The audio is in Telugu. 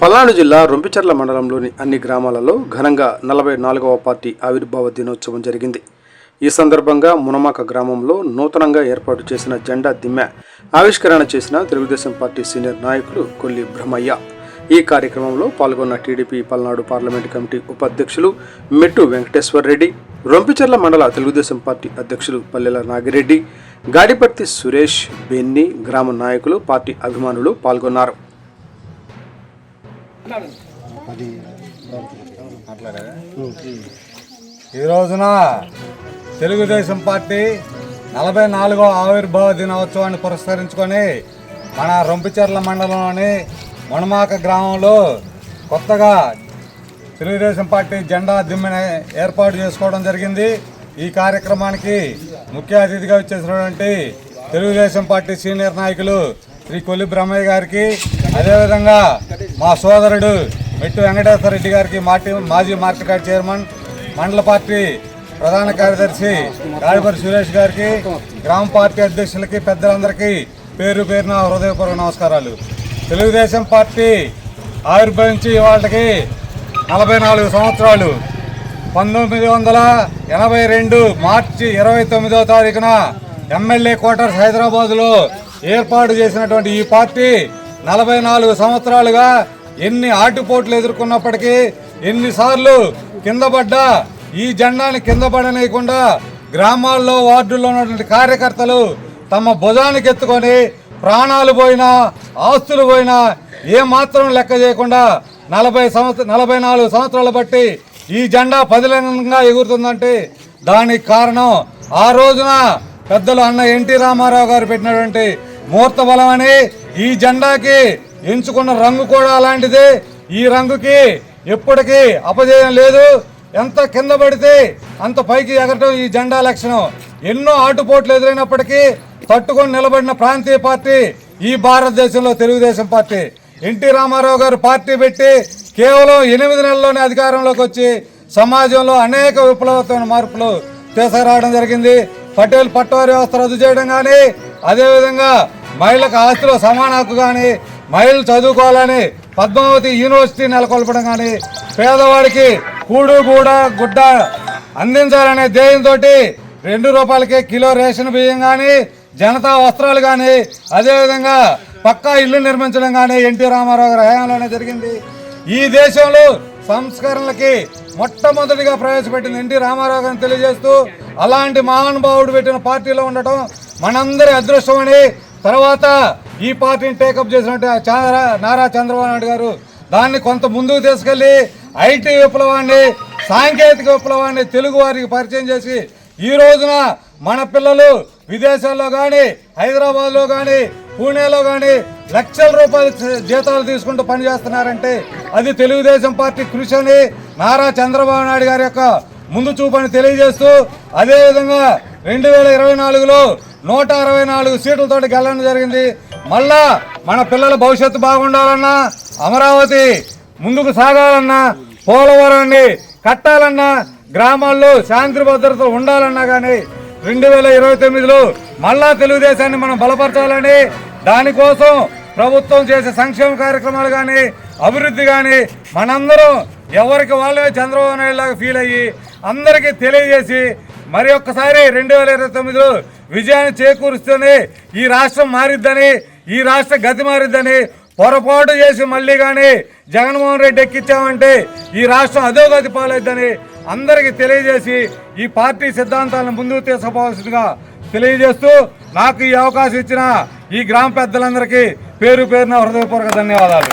పల్నాడు జిల్లా రొంపిచెర్ల మండలంలోని అన్ని గ్రామాలలో ఘనంగా 44వ పార్టీ ఆవిర్భావ దినోత్సవం జరిగింది. ఈ సందర్భంగా మునమాక గ్రామంలో నూతనంగా ఏర్పాటు చేసిన జెండా దిమ్మె ఆవిష్కరణ చేసిన తెలుగుదేశం పార్టీ సీనియర్ నాయకులు కొల్లి బ్రహ్మయ్య. ఈ కార్యక్రమంలో పాల్గొన్న టీడీపీ పల్నాడు పార్లమెంటు కమిటీ ఉపాధ్యక్షులు మెట్టు వెంకటేశ్వర్ రెడ్డి, రొంపిచెర్ల మండల తెలుగుదేశం పార్టీ అధ్యక్షులు పల్లెల నాగిరెడ్డి, గాడిపర్తి సురేష్, బెన్ని, గ్రామ నాయకులు, పార్టీ అభిమానులు పాల్గొన్నారు. ఈ రోజున తెలుగుదేశం పార్టీ 44వ ఆవిర్భావ దినోత్సవాన్ని పురస్కరించుకొని మన రొంపిచెర్ల మండలంలోని మునమాక గ్రామంలో కొత్తగా తెలుగుదేశం పార్టీ జెండా దిమ్మెని ఏర్పాటు చేసుకోవడం జరిగింది. ఈ కార్యక్రమానికి ముఖ్య అతిథిగా వచ్చేసినటువంటి తెలుగుదేశం పార్టీ సీనియర్ నాయకులు శ్రీ కొల్లి బ్రహ్మయ్య గారికి, అదేవిధంగా మా సోదరుడు మెట్టు వెంకటేశ్వర రెడ్డి గారికి, మాజీ మార్కెట్ యార్డ్ చైర్మన్, మండల పార్టీ ప్రధాన కార్యదర్శి గాడిపర్తి సురేష్ గారికి, గ్రామ పార్టీ అధ్యక్షులకి, పెద్దలందరికీ పేరు పేరున హృదయపూర్వక నమస్కారాలు. తెలుగుదేశం పార్టీ ఆవిర్భవించి ఇవాళకి 44 సంవత్సరాలు. 1982 మార్చి 29వ తారీఖున ఎమ్మెల్యే క్వార్టర్స్ హైదరాబాద్లో ఏర్పాటు చేసినటువంటి ఈ పార్టీ 44 సంవత్సరాలుగా ఎన్ని ఆటుపోట్లు ఎదుర్కొన్నప్పటికీ, ఎన్నిసార్లు కింద పడ్డా ఈ జెండాని కింద పడనేయకుండా గ్రామాల్లో, వార్డుల్లో ఉన్నటువంటి కార్యకర్తలు తమ భుజానికి ఎత్తుకొని ప్రాణాలు పోయినా, ఆస్తులు పోయినా ఏమాత్రం లెక్క చేయకుండా 44 సంవత్సరాలు బట్టి ఈ జెండా పదిలంగా ఎగురుతుందంటే దానికి కారణం ఆ రోజున పెద్దలు అన్న ఎన్టీ రామారావు గారు పెట్టినటువంటి ముహూర్త బలం అని. ఈ జెండాకి ఎంచుకున్న రంగు కూడా అలాంటిదే. ఈ రంగుకి ఎప్పటికీ అపజయం లేదు. ఎంత కింద పడితే అంత పైకి ఎగరటం ఈ జెండా లక్షణం. ఎన్నో ఆటుపోట్లు ఎదురైనప్పటికీ తట్టుకొని నిలబడిన ప్రాంతీయ పార్టీ ఈ భారతదేశంలో తెలుగుదేశం పార్టీ. ఎన్టీ రామారావు గారు పార్టీ పెట్టి కేవలం 8 నెలల్లోనే అధికారంలోకి వచ్చి సమాజంలో అనేక విప్లవాత్మక మార్పులు తీసుకురావడం జరిగింది. పటేల్ పట్టవారి వ్యవస్థ రద్దు చేయడం కానీ, అదేవిధంగా మహిళలకు ఆస్తిలో సమాన హక్కు కానీ, మహిళలు చదువుకోవాలని పద్మావతి యూనివర్సిటీ నెలకొల్పడం కానీ, పేదవాడికి కూడు గుడ్డ అందించాలనే ధ్యేయంతో 2 రూపాయలకే కిలో రేషన్ బియ్యం కానీ, జనతా వస్త్రాలు కానీ, అదేవిధంగా పక్కా ఇల్లు నిర్మించడం కానీ ఎన్టీ రామారావు గారి హయాంలోనే జరిగింది. ఈ దేశంలో సంస్కరణలకి మొట్టమొదటిగా ప్రవేశపెట్టింది ఎన్టీ రామారావు గారిని తెలియజేస్తూ, అలాంటి మహానుభావుడు పెట్టిన పార్టీలో ఉండటం మనందరి అదృష్టమని, తర్వాత ఈ పార్టీని టేకప్ చేసినట్టు నారా చంద్రబాబు నాయుడు గారు దాన్ని కొంత ముందుకు తీసుకెళ్లి ఐటీ విప్లవాన్ని, సాంకేతిక విప్లవాన్ని తెలుగు వారికి పరిచయం చేసి ఈ రోజున మన పిల్లలు విదేశాల్లో కానీ, హైదరాబాద్లో కానీ, పూణేలో కానీ లక్షల రూపాయల జీతాలు తీసుకుంటూ పనిచేస్తున్నారంటే అది తెలుగుదేశం పార్టీ కృషి అని, నారా చంద్రబాబు నాయుడు గారి యొక్క ముందు చూపని తెలియజేస్తూ, అదేవిధంగా 2024లో 164 సీట్లతో గెలవడం జరిగింది. మళ్ళా మన పిల్లల భవిష్యత్తు బాగుండాలన్నా, అమరావతి ముందుకు సాగాలన్నా, పోలవరాన్ని కట్టాలన్నా, గ్రామాల్లో శాంతి భద్రతలు ఉండాలన్నా కానీ 2029లో మళ్ళా తెలుగుదేశాన్ని మనం బలపరచాలని, దానికోసం ప్రభుత్వం చేసే సంక్షేమ కార్యక్రమాలు కానీ, అభివృద్ధి కానీ మనందరం ఎవరికి వాళ్ళే చంద్రబాబు నాయుడు లాగా ఫీల్ అయ్యి అందరికీ తెలియజేసి మరి ఒక్కసారి 2029లో విజయాన్ని చేకూరుస్తూనే ఈ రాష్ట్రం మారిద్దని, ఈ రాష్ట్ర గతి మారిద్దని, పొరపాటు చేసి మళ్ళీ కానీ జగన్మోహన్ రెడ్డి ఎక్కించామంటే ఈ రాష్ట్రం అధోగతి పాలైద్దని అందరికీ తెలియజేసి ఈ పార్టీ సిద్ధాంతాలను ముందుకు తీసుకుపోవాల్సిందిగా తెలియజేస్తూ, నాకు ఈ అవకాశం ఇచ్చిన ఈ గ్రామ పెద్దలందరికీ పేరు పేరున హృదయపూర్వక ధన్యవాదాలు.